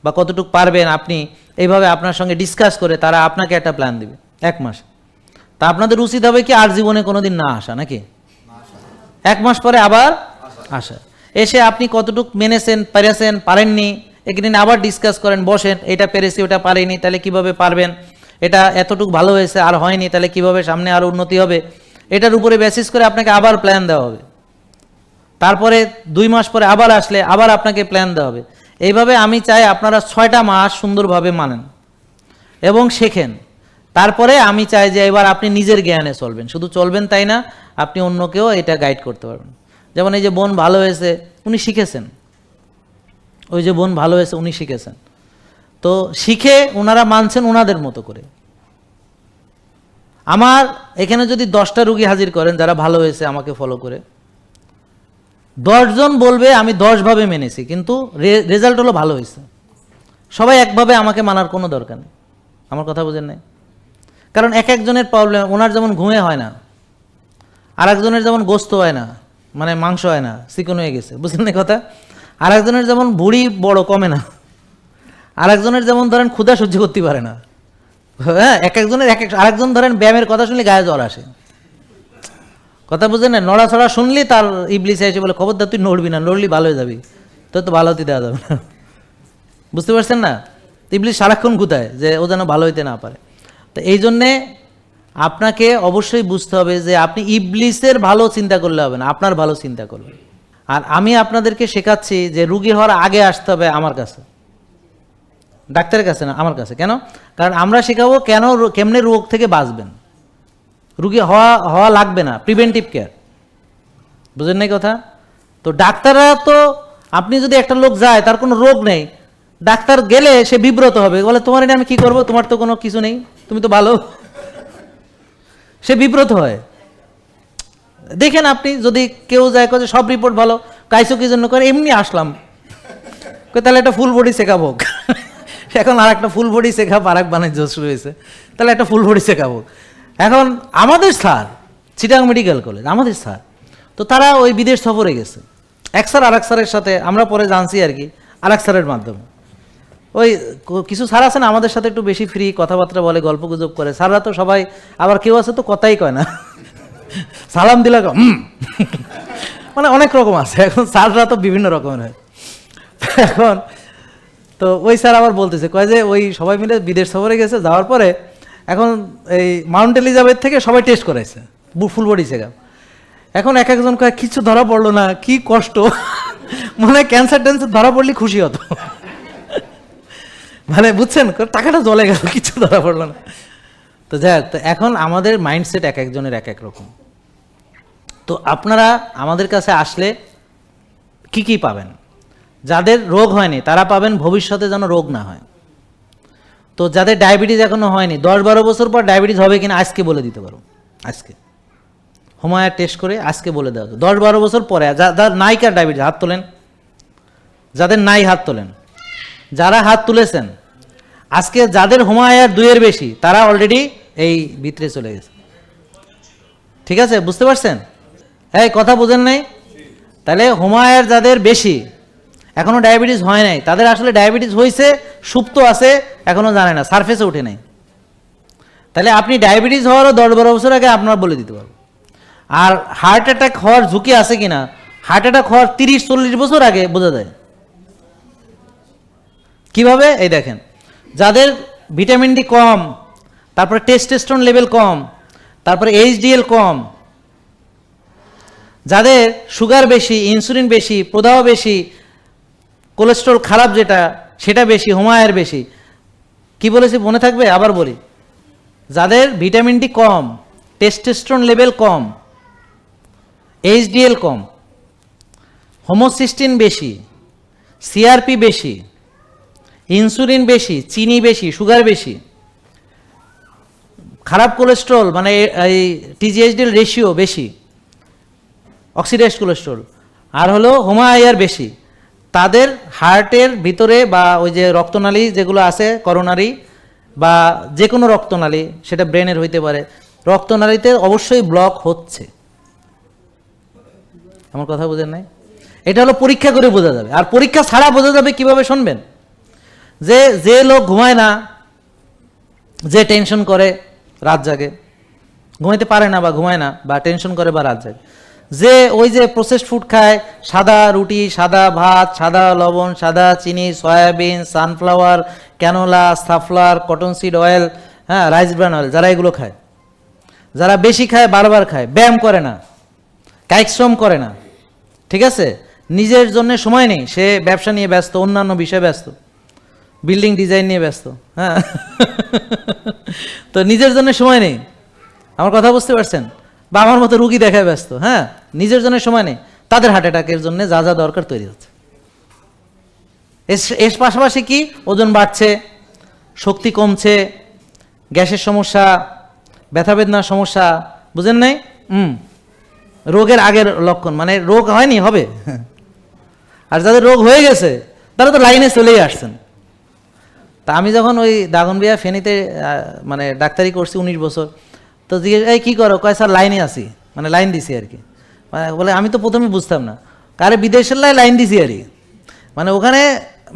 বা কতটুকু পারবেন আপনি, এইভাবে আপনার সঙ্গে ডিসকাস করে তারা আপনাকে একটা প্ল্যান দেবে 1 মাস। তা আপনাদের উচিত হবে কি আর জীবনে কোনোদিন না আসা, নাকি 1 মাস পরে আবার আসা, এসে আপনি কতটুকু মেনেছেন, পেরেছেন, পারেননি, এখানে আবার ডিসকাস করেন, বসেন, এটা পেরেছি ওটা পারিনি, তাহলে কিভাবে পারবেন, এটা এতটুকু ভালো হয়েছে আর হয়নি, তাহলে কিভাবে সামনে আরও উন্নতি হবে, এটার উপরে বেসিস করে আপনাকে আবার প্ল্যান দেওয়া হবে। তারপরে 2 মাস পরে আবার আসলে আবার আপনাকে প্ল্যান দেওয়া হবে। এইভাবে আমি চাই আপনারা 6টা মাস সুন্দরভাবে মানেন এবং শেখেন। তারপরে আমি চাই যে এবার আপনি নিজের জ্ঞানে চলবেন, শুধু চলবেন তাই না, আপনি অন্যকেও এটা গাইড করতে পারবেন। যেমন এই যে বোন ভালো হয়েছে, উনি শিখেছেন, ওই যে বোন ভালো হয়েছে উনি শিখেছেন, তো শিখে ওনারা মানছেন ওনাদের মতো করে। আমার এখানে যদি 10টা রুগী হাজির করেন যারা ভালো হয়েছে আমাকে ফলো করে, 10 জন বলবে আমি 10 ভাবে মেনেছি, কিন্তু রেজাল্ট হলো ভালো হয়েছে। সবাই একভাবে আমাকে মানার কোনো দরকার নেই, আমার কথা বুঝেন নাই? কারণ এক একজনের প্রবলেম, ওনার যেমন ঘুমে হয় না, আর একজনের যেমন গোস্ত হয় না, মানে মাংস হয় না, চিকন হয়ে গেছে, বুঝলেন না কথা? আর একজনের যেমন ভুঁড়ি বড় কমে না, আর একজনের যেমন ধরেন ক্ষুধা সহ্য করতে পারে না, হ্যাঁ, এক একজনের আরেকজন ধরেন ব্যায়ামের কথা শুনলে গায়ে জ্বর আসে, কথা বুঝেন না? নড়াছড়া শুনলি তার ইবলিস এসে বলে খবরদার তুই নড়বি না, নড়লি ভালো হয়ে যাবি, তোর তো ভালো হতে দেওয়া যাবে না, বুঝতে পারছেন না? ইবলিস সারাক্ষণ কোথায় যে ও যেন ভালো হইতে না পারে। তো এই জন্যে আপনাকে অবশ্যই বুঝতে হবে যে আপনি ইবলিসের ভালো চিন্তা করলে হবে না, আপনার ভালো চিন্তা করবেন। আর আমি আপনাদেরকে শেখাচ্ছি যে রুগী হওয়ার আগে আসতে হবে আমার কাছে, ডাক্তারের কাছে না, আমার কাছে। কেন? কারণ আমরা শেখাবো কেমনে রোগ থেকে বাঁচবেন। রুগী হওয়া লাগবে না, প্রিভেন্টিভ কেয়ার, বুঝেন নাই কথা? তো ডাক্তাররা তো, আপনি যদি একটা লোক যায় তার কোনো রোগ নেই, ডাক্তার গেলে সে বিব্রত হবে, বলে তোমার এটা আমি কি করবো, তোমার তো কোনো কিছু নেই, তুমি তো ভালো, সে বিব্রত হয়। দেখেন আপনি যদি কেউ যায় যে সব রিপোর্ট ভালো, কাইসো কি জন্য করে, এমনি আসলাম, তাহলে একটা ফুল বডি চেক আপ হোক। এখন আর একটা ফুল বডি চেক আপ আর এক বাণিজ্য শুরু হয়েছে, তাহলে একটা ফুল বডি চেক আপ হোক। এখন আমাদের স্যার চিটাগাং মেডিকেল কলেজ, আমাদের স্যার তো তারা ওই বিদেশ সফরে গেছে, এক স্যার আর এক স্যারের সাথে, আমরা পরে জানছি আর কি, আর এক স্যারের মাধ্যমে। ওই কিছু স্যার আছে না আমাদের সাথে একটু বেশি ফ্রি কথাবার্তা বলে, গল্প গুজব করে, স্যাররা তো সবাই, আবার কেউ আছে তো কথাই কয় না, সালাম দিলে মানে অনেক রকম আছে, এখন স্যাররা তো বিভিন্ন রকমের হয়। এখন তো ওই স্যার আবার বলতেছে, কয় যে ওই সবাই মিলে বিদেশ সফরে গেছে, যাওয়ার পরে এখন এই মাউন্ট এলিজাবেথ থেকে সবাই টেস্ট করাইছে ফুল বডি চেক আপ। এখন এক একজন কয় কিছু ধরা পড়লো না, কি কষ্ট, মানে ক্যান্সার ট্যান্সার ধরা পড়লে খুশি হতো, মানে বুঝছেন, টাকাটা জ্বলে গেল, কিছু ধরা পড়লো না। তো যাই হোক, তো এখন আমাদের মাইন্ডসেট এক একজনের এক এক রকম। তো আপনারা আমাদের কাছে আসলে কি কি পাবেন? যাদের রোগ হয়নি তারা পাবেন ভবিষ্যতে যেন রোগ না হয়। তো যাদের ডায়াবেটিস এখনো হয়নি, 10-12 বছর পর ডায়াবেটিস হবে কিনা আজকে বলে দিতে পারো, আজকে হোমায়ার টেস্ট করে আজকে বলে দেওয়া, 10-12 বছর পরে। যার নাই কার ডায়াবেটিস হাত তোলেন, যাদের নাই হাত তোলেন, যারা হাত তুলেছেন আজকে, যাদের হোমায়ার 2-এর বেশি তারা অলরেডি এই ভিতরে চলে গেছে। ঠিক আছে, বুঝতে পারছেন? এই কথা বুঝেন নাই? তাহলে হোমায়ার যাদের বেশি এখনো ডায়াবেটিস হয় নাই, তাদের আসলে ডায়াবেটিস হয়েছে, সুপ্ত আছে, এখনো জানে না, সারফেসে উঠে নাই। তাহলে আপনি ডায়াবেটিস হওয়ারও 10-12 বছর আগে আপনার বলে দিতে পারবো। আর হার্ট অ্যাটাক হওয়ার ঝুঁকি আছে কিনা, হার্ট অ্যাটাক হওয়ার 30-40 বছর আগে বোঝা যায়। কিভাবে? এই দেখেন, যাদের ভিটামিন ডি কম, তারপরে টেস্টোস্টেরন লেভেল কম, তারপরে এইচডিএল কম, যাদের সুগার বেশি, ইনসুলিন বেশি, প্রদাহ বেশি, কোলেস্ট্রল খারাপ যেটা সেটা বেশি, হোমায়ার বেশি। কি বলেছি মনে থাকবে? আবার বলি, যাদের ভিটামিন ডি কম, টেস্টোস্টেরন লেভেল কম, এইচডিএল কম, হোমোসিস্টিন বেশি, সিআরপি বেশি, ইনসুলিন বেশি, চিনি বেশি, সুগার বেশি, খারাপ কোলেস্ট্রল মানে এই টিজিএইচডিএল রেশিও বেশি, অক্সিডাইজড কোলেস্ট্রল, আর হলো হোমায়ার বেশি, তাদের হার্টের ভিতরে বা ওই যে রক্তনালী যেগুলো আছে করোনারি বা যে কোনো রক্তনালী, সেটা ব্রেনের হইতে পারে, রক্তনালীতে অবশ্যই ব্লক হচ্ছে। আমার কথা বোঝেন নাই? এটা হলো পরীক্ষা করে বোঝা যাবে। আর পরীক্ষা ছাড়া বোঝা যাবে কিভাবে? শুনবেন, যে লোক ঘুমায় না, যে টেনশন করে, রাত জাগে, ঘুমাইতে পারে না বা ঘুমায় না, বা টেনশন করে বা রাত জাগে, যে ওই যে প্রসেসড ফুড খায়, সাদা রুটি, সাদা ভাত, সাদা লবণ, সাদা চিনি, soybean, sunflower, canola, safflower, cotton seed oil, হ্যাঁ, রাইস ব্রান অয়েল, যারা এগুলো খায়, যারা বেশি খায়, বারবার খায়, ব্যায়াম করে না, কায়িক শ্রম করে না, ঠিক আছে, নিজের জন্য সময় নেই, সে ব্যবসা নিয়ে ব্যস্ত, অন্যান্য বিষয়ে ব্যস্ত, বিল্ডিং ডিজাইন নিয়ে ব্যস্ত, হ্যাঁ তো নিজের জন্য সময় নেই। আমার কথা বুঝতে পারছেন? বা আমার মতো রুগী দেখায় ব্যস্ত, হ্যাঁ, নিজের জন্য সময় নেই, তাদের হার্ট অ্যাটাকের জন্য যা যা দরকার তৈরি হচ্ছে। এর পাশাপাশি কি? ওজন বাড়ছে, শক্তি কমছে, গ্যাসের সমস্যা, ব্যথা বেদনার সমস্যা, বুঝেন নাই? রোগের আগের লক্ষণ, মানে রোগ হয়নি, হবে। আর যাদের রোগ হয়ে গেছে তারা তো লাইনে চলেই আসছেন। তা আমি যখন ওই দাগনবিয়া ফেনীতে মানে ডাক্তারি করছি 19 বছর, তো জিজ্ঞেস, এই কী করো? কয় স্যার লাইনে আছি, মানে লাইন দিছি আর কি। মানে বলে আমি তো প্রথমে বুঝতাম না, কারে বিদেশের লাইন দিছি আর কি, মানে ওখানে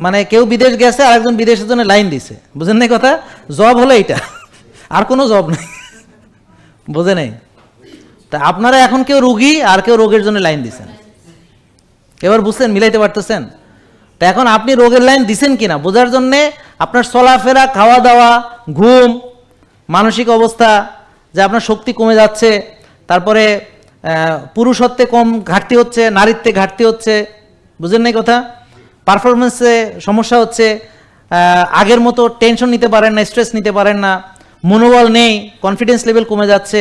মানে কেউ বিদেশ গেছে, আরেকজন বিদেশের জন্য লাইন দিছে, বুঝেন নাই কথা? জব হলো এইটা, আর কোনো জব নেই, বোঝে নেই? তা আপনারা এখন কেউ রুগী আর কেউ রোগের জন্য লাইন দিছেন, এবার বুঝছেন, মিলাইতে পারতেছেন? তা এখন আপনি রোগের লাইন দিছেন কিনা বোঝার জন্যে আপনার চলাফেরা, খাওয়া দাওয়া, ঘুম, মানসিক অবস্থা, যে আপনার শক্তি কমে যাচ্ছে, তারপরে পুরুষত্বে কম ঘাটতি হচ্ছে, নারীত্বে ঘাটতি হচ্ছে, বুঝেন নাই কথা? পারফরমেন্সে সমস্যা হচ্ছে, আগের মতো টেনশন নিতে পারেন না, স্ট্রেস নিতে পারেন না, মনোবল নেই, কনফিডেন্স লেভেল কমে যাচ্ছে,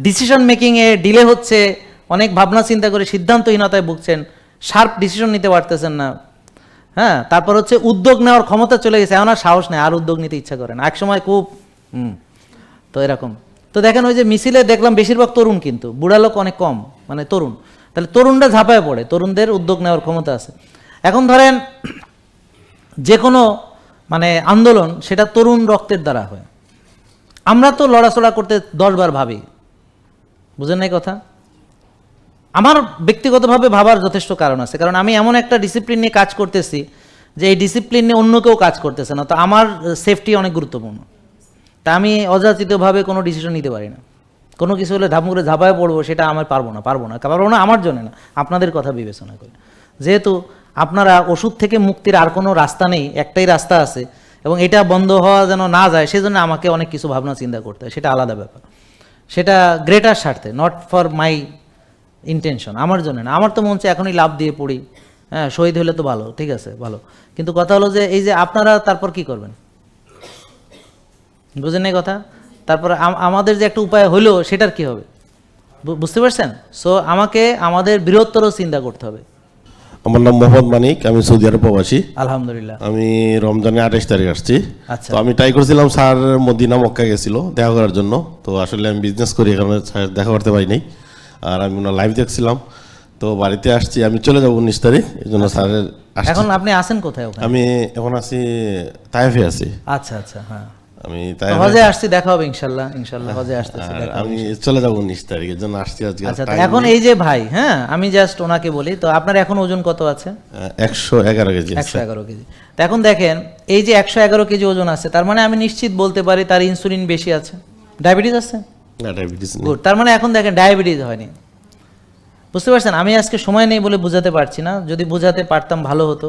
ডিসিশন মেকিংয়ে ডিলে হচ্ছে, অনেক ভাবনা চিন্তা করে সিদ্ধান্তহীনতায় ভুগছেন, শার্প ডিসিশন নিতে পারতেছেন না, হ্যাঁ, তারপর হচ্ছে উদ্যোগ নেওয়ার ক্ষমতা চলে গেছে, এখন আর সাহস নেই, আর উদ্যোগ নিতে ইচ্ছা করে না, একসময় খুব তো এরকম। তো দেখেন ওই যে মিছিলে দেখলাম বেশিরভাগ তরুণ, কিন্তু বুড়া লোক অনেক কম, মানে তরুণ। তাহলে তরুণরা ঝাঁপায় পড়ে, তরুণদের উদ্যোগ নেওয়ার ক্ষমতা আছে। এখন ধরেন যে কোনো মানে আন্দোলন, সেটা তরুণ রক্তের দ্বারা হয়। আমরা তো লড়াচড়া করতে 10 বার ভাবি, বুঝেন নাই কথা? আমার ব্যক্তিগতভাবে ভাবার যথেষ্ট কারণ আছে, কারণ আমি এমন একটা ডিসিপ্লিন নিয়ে কাজ করতেছি যে এই ডিসিপ্লিন নিয়ে অন্য কেউ কাজ করতেছে না, তো আমার সেফটি অনেক গুরুত্বপূর্ণ। তা আমি অযাচিতভাবে কোনো ডিসিশন নিতে পারি না, কোনো কিছু হলে ধাপ করে ঝাঁপায় পড়বো, সেটা আমার পারবো না, আমার জন্য না, আপনাদের কথা বিবেচনা করে। যেহেতু আপনারা ওষুধ থেকে মুক্তির আর কোনো রাস্তা নেই, একটাই রাস্তা আছে, এবং এটা বন্ধ হওয়া যেন না যায়, সেজন্য আমাকে অনেক কিছু ভাবনা চিন্তা করতে হয়, সেটা আলাদা ব্যাপার, সেটা গ্রেটার স্বার্থে, নট ফর মাই ইন্টেনশন, আমার জন্য না। আমার তো মন চায় এখনই লাভ দিয়ে পড়ি, হ্যাঁ, শহীদ হলে তো ভালো, ঠিক আছে, ভালো, কিন্তু কথা হলো যে এই যে আপনারা তারপর কি করবেন, বুঝেন এই কথা? তারপর আমাদের যে একটা উপায় হইলো, সেটার কি হবে, বুঝতে পারছেন? সো আমাকে আমাদের বৃহত্তর চিন্তা করতে হবে। আমার নাম মোহাম্মদ মানিক, আমি সৌদি আরব প্রবাসী। আলহামদুলিল্লাহ। আমি রমজানে 28 তারিখ আসছি। আচ্ছা। তো আমি ট্রাই করছিলাম, স্যার মদিনা মক্কা গেছিল দেখা করার জন্য, তো আসলে আমি বিজনেস করি, এখানে স্যার দেখা করতে পারি নাই, আর আমি ওনার লাইভ দেখছিলাম, তো বাড়িতে আসছি, আমি চলে যাবো 19 তারিখ, এই জন্য স্যারের আসছি। এখন আপনি আছেন কোথায় ওখানে? আমি এখন আছি তায়েফে আছি। আচ্ছা আচ্ছা, হ্যাঁ। আমি তাই হজে আসছি, দেখা হবে ইনশাল্লাহ, ইনশাল্লাহ হজে আসতেছি, আর দেখা হবে। আমি চলে যাবো 19 তারিখের জন্য আসছি আজকে। আচ্ছা, তো এখন এই যে ভাই, হ্যাঁ আমি জাস্ট ওনাকে বলি, তো আপনার এখন ওজন কত আছে? 111 কেজি আছে। 111 কেজি। তো এখন দেখেন এই যে 111 কেজি ওজন আছে, তার মানে আমি নিশ্চিত বলতে পারি তার ইনসুলিন বেশি আছে। ডায়াবেটিস আছে? না, ডায়াবেটিস নেই। গুড, তার মানে এখন দেখেন ডায়াবেটিস হয়নি। বুঝতে পারছেন? আমি আজকে সময় নেই বলে বোঝাতে পারছি না, যদি বোঝাতে পারতাম ভালো হতো।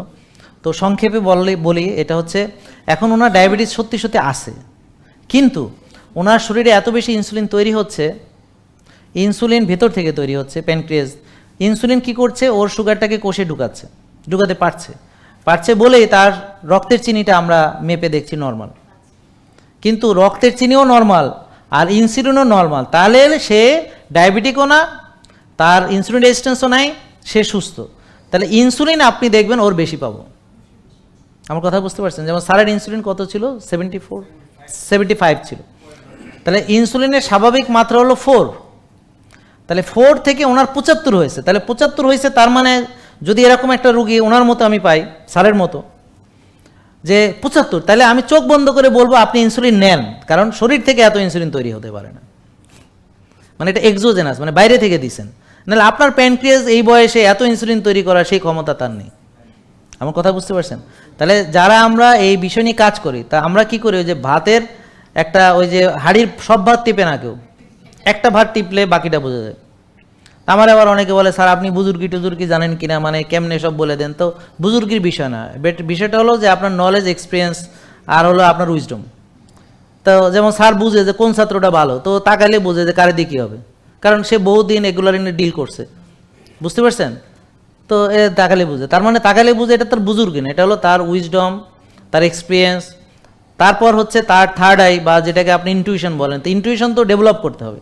তো সংক্ষেপে বলি এটা হচ্ছে, এখন ওনার ডায়াবেটিস সত্যি সত্যি আছে, কিন্তু ওনার শরীরে এত বেশি ইনসুলিন তৈরি হচ্ছে, ইনসুলিন ভেতর থেকে তৈরি হচ্ছে, প্যানক্রিয়াস ইনসুলিন কি করছে, ওর সুগারটাকে কোষে ঢুকাতে পারছে বলেই তার রক্তের চিনিটা আমরা মেপে দেখছি নর্মাল। কিন্তু রক্তের চিনিও নর্মাল আর ইনসুলিনও নর্মাল, তাহলে সে ডায়াবেটিকও না, তার ইনসুলিন রেজিস্ট্যান্সও নাই, সে সুস্থ। তাহলে ইনসুলিন আপনি দেখবেন ওর বেশি পাবো। আমার কথা বুঝতে পারছেন? যেমন স্যারের ইনসুলিন কত ছিল? 75 ছিল। তাহলে ইনসুলিনের স্বাভাবিক মাত্রা হলো 4, তাহলে 4 থেকে ওনার 75 হয়েছে। তাহলে 75 হয়েছে, তার মানে যদি এরকম একটা রুগী ওনার মতো আমি পাই, স্যারের মতো যে 75, তাহলে আমি চোখ বন্ধ করে বলবো আপনি ইনসুলিন নেন, কারণ শরীর থেকে এত ইনসুলিন তৈরি হতে পারে না, মানে এটা এক্সোজেনাস, মানে বাইরে থেকে দিছেন। নাহলে আপনার প্যানক্রিয়াস এই বয়সে এত ইনসুলিন তৈরি করার সেই ক্ষমতা তার নেই। আমার কথা বুঝতে পারছেন? তাহলে যারা আমরা এই বিষয় নিয়ে কাজ করি, তা আমরা কি করি, ওই যে ভাতের একটা, ওই যে হাড়ির সব ভাত টিপে না কেউ, একটা ভাত টিপলে বাকিটা বোঝা যায়। আমার আবার অনেকে বলে স্যার আপনি বুজুর্গি জানেন কিনা, মানে কেমনে সব বলে দেন। তো বুজুর্গির বিষয় না, বিষয়টা হলো যে আপনার নলেজ, এক্সপিরিয়েন্স আর হলো আপনার উইজডম। তো যেমন স্যার বুঝে যে কোন ছাত্রটা ভালো, তো তাকালে বুঝে যে কারে দিয়ে কী হবে, কারণ সে বহুদিন এগুলার নিয়ে ডিল করছে। বুঝতে পারছেন? তো এ তাকালে বুঝে, তার মানে তাকালে বুঝে এটা তার বুজুর্গি না, এটা হলো তার উইজডম, তার এক্সপিরিয়েন্স। তারপর হচ্ছে তার থার্ড আই, বা যেটাকে আপনি ইনটিউশন বলেন। তো ইনটিউশন তো ডেভেলপ করতে হবে।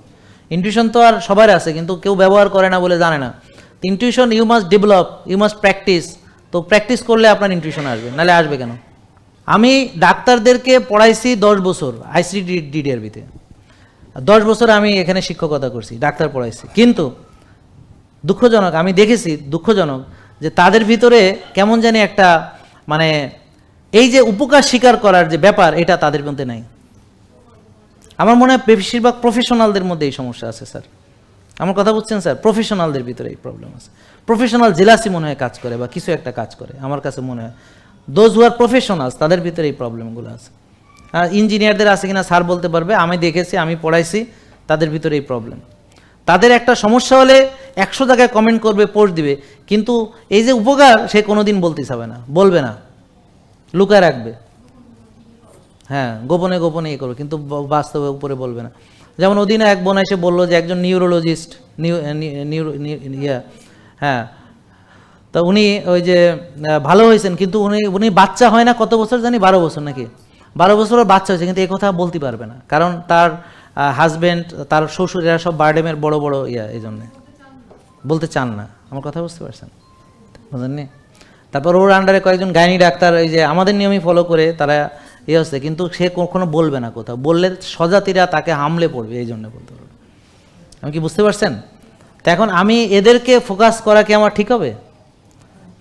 ইনটিউশন তো আর সবার আছে, কিন্তু কেউ ব্যবহার করে না বলে জানে না। তো intuition you must develop, you must practice. তো প্র্যাকটিস করলে আপনার ইনটিউশন আসবে, নাহলে আসবে কেন? আমি ডাক্তারদেরকে পড়াইছি 10 বছর ICDDRB-তে, 10 বছর আমি এখানে শিক্ষকতা করছি, ডাক্তার পড়াইছি। কিন্তু দুঃখজনক, আমি দেখেছি দুঃখজনক যে তাদের ভিতরে কেমন জানি একটা, মানে এই যে উপকার স্বীকার করার যে ব্যাপার, এটা তাদের মধ্যে নাই। আমার মনে হয় বেশিরভাগ প্রফেশনালদের মধ্যে এই সমস্যা আছে স্যার। আমার কথা বুঝছেন স্যার? প্রফেশনালদের ভিতরে এই প্রবলেম আছে। প্রফেশনাল জেলাসি মনে হয় কাজ করে, বা কিছু একটা কাজ করে, আমার কাছে মনে হয়। দোজ হু আর প্রফেশনালস, তাদের ভিতরে এই প্রবলেমগুলো আছে। আর ইঞ্জিনিয়ারদের আছে কিনা স্যার বলতে পারবে, আমি দেখেছি, আমি পড়াইছি, তাদের ভিতরে এই প্রবলেম। তাদের একটা সমস্যা হলে 100 জায়গায় কমেন্ট করবে, পোস্ট দিবে, কিন্তু এই যে উপকার সে কোনোদিন বলতে চাবে না, বলবে না, লুকায় রাখবে। হ্যাঁ, গোপনে গোপনে করবে, কিন্তু বাস্তবে উপরে বলবে না। যেমন ওদিনে এক বোন এসে বললো যে একজন নিউরোলজিস্ট, হ্যাঁ, তা উনি ওই যে ভালো হয়েছেন, কিন্তু উনি বাচ্চা হয় না কত বছর জানি, 12 বছর নাকি, 12 বছর বাচ্চা হয়েছে, কিন্তু এই কথা বলতে পারবে না, কারণ তার হাজব্যান্ড, তার শ্বশুর, এরা সব বারডেমের বড় বড় এই জন্যে বলতে চান না। আমার কথা বুঝতে পারছেন? বুঝলেননি? তারপর ওর আন্ডারে কয়েকজন গাইনি ডাক্তার ওই যে আমাদের নিয়মই ফলো করে তারা হচ্ছে, কিন্তু সে কখনো বলবে না কোথাও, বললে স্বজাতিরা তাকে হামলে পড়বে, এই জন্য বলতে পারবে। আমি কি বুঝতে পারছেন? তো এখন আমি এদেরকে ফোকাস করা কি আমার ঠিক হবে?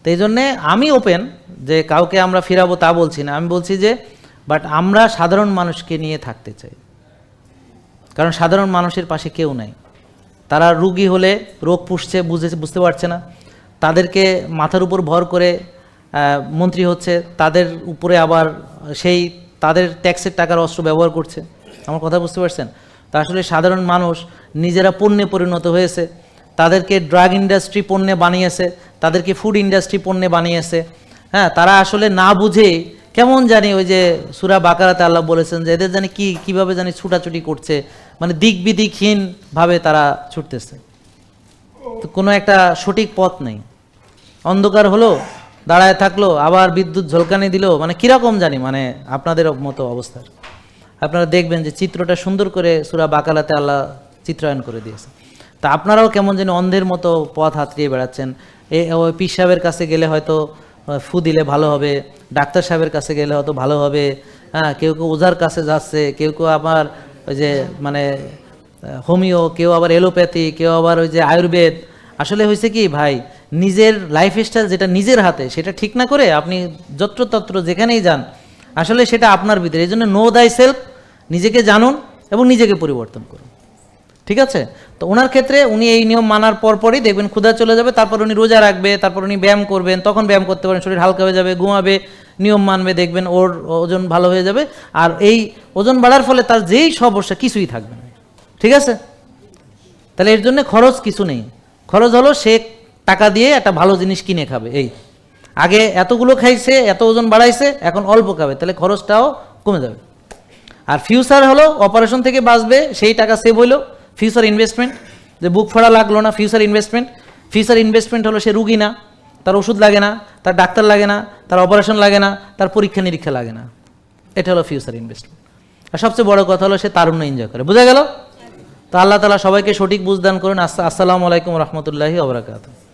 তো এই জন্যে আমি ওপেন, যে কাউকে আমরা ফিরাবো তা বলছি না, আমি বলছি যে বাট আমরা সাধারণ মানুষকে নিয়ে থাকতে চাই, কারণ সাধারণ মানুষের পাশে কেউ নাই। তারা রুগী হলে রোগ পুষছে, বুঝতে পারছে না, তাদেরকে মাথার উপর ভর করে মন্ত্রী হচ্ছে, তাদের উপরে আবার সেই তাদের ট্যাক্সের টাকার অস্ত্র ব্যবহার করছে। আমার কথা বুঝতে পারছেন? তা আসলে সাধারণ মানুষ নিজেরা পণ্যে পরিণত হয়েছে, তাদেরকে ড্রাগ ইন্ডাস্ট্রি পণ্যে বানিয়েছে, তাদেরকে ফুড ইন্ডাস্ট্রি পণ্যে বানিয়েছে। হ্যাঁ, তারা আসলে না বুঝে কেমন জানি, ওই যে সূরা বাকারাতে আল্লাহ বলেছেন যে এদের জানি কিভাবে জানি ছুটাছুটি করছে, মানে দিক বিদিকহীনভাবে তারা ছুটতেছে, তো কোনো একটা সঠিক পথ নেই। অন্ধকার হলো, দাঁড়ায় থাকলো, আবার বিদ্যুৎ ঝলকানি দিল, মানে কীরকম জানি, মানে আপনাদের মতো অবস্থা। আপনারা দেখবেন যে চিত্রটা সুন্দর করে সূরা বাকারাতে আল্লাহ চিত্রায়ন করে দিয়েছে। তা আপনারাও কেমন যেন অন্ধের মতো পথ হাতড়িয়ে বেড়াচ্ছেন। ওই পীর সাহেবের কাছে গেলে হয়তো ফু দিলে ভালো হবে, ডাক্তার সাহেবের কাছে গেলে হয়তো ভালো হবে, হ্যাঁ, কেউ কেউ ওঝার কাছে যাচ্ছে, কেউ কেউ আবার ওই যে মানে হোমিও, কেউ আবার এলোপ্যাথি, কেউ আবার ওই যে আয়ুর্বেদ। আসলে হয়েছে কি ভাই, নিজের লাইফস্টাইল যেটা নিজের হাতে, সেটা ঠিক না করে আপনি যত্রতত্র যেখানেই যান, আসলে সেটা আপনার ভিতরে। এই জন্য নো দাই সেলফ নিজেকে জানুন এবং নিজেকে পরিবর্তন করুন। ঠিক আছে? তো ওনার ক্ষেত্রে উনি এই নিয়ম মানার পরপরই দেখবেন ক্ষুধা চলে যাবে, তারপর উনি রোজা রাখবে, তারপর উনি ব্যায়াম করবেন, তখন ব্যায়াম করতে পারেন, শরীর হালকা হয়ে যাবে, ঘুমাবে, নিয়ম মানবে, দেখবেন ওর ওজন ভালো হয়ে যাবে। আর এই ওজন বাড়ার ফলে তার যেই সমস্যা কিছুই থাকবে না। ঠিক আছে? তাহলে এর জন্য খরচ কিছু নেই, খরচ হলো সে টাকা দিয়ে একটা ভালো জিনিস কিনে খাবে। এই আগে এতগুলো খাইছে, এত ওজন বাড়াইছে, এখন অল্প খাবে, তাহলে খরচটাও কমে যাবে। আর ফিউচার হলো অপারেশন থেকে বাঁচবে, সেই টাকা সেভ হইলো, ফিউচার ইনভেস্টমেন্ট, যে বুক ফাড়া লাগলো না, ফিউচার ইনভেস্টমেন্ট। ফিউচার ইনভেস্টমেন্ট হলো সে রুগী না, তার ওষুধ লাগে না, তার ডাক্তার লাগে না, তার অপারেশন লাগে না, তার পরীক্ষা নিরীক্ষা লাগে না। এটা হলো ফিউচার ইনভেস্টমেন্ট। আর সবচেয়ে বড় কথা হলো সে তারুণ্য এনজয় করে। বোঝা গেল? তো আল্লাহ তাআলা সবাইকে সঠিক বুঝদান করুন। আসসালামু আলাইকুম রহমতুল্লাহি ওয়া বারাকাতুহু।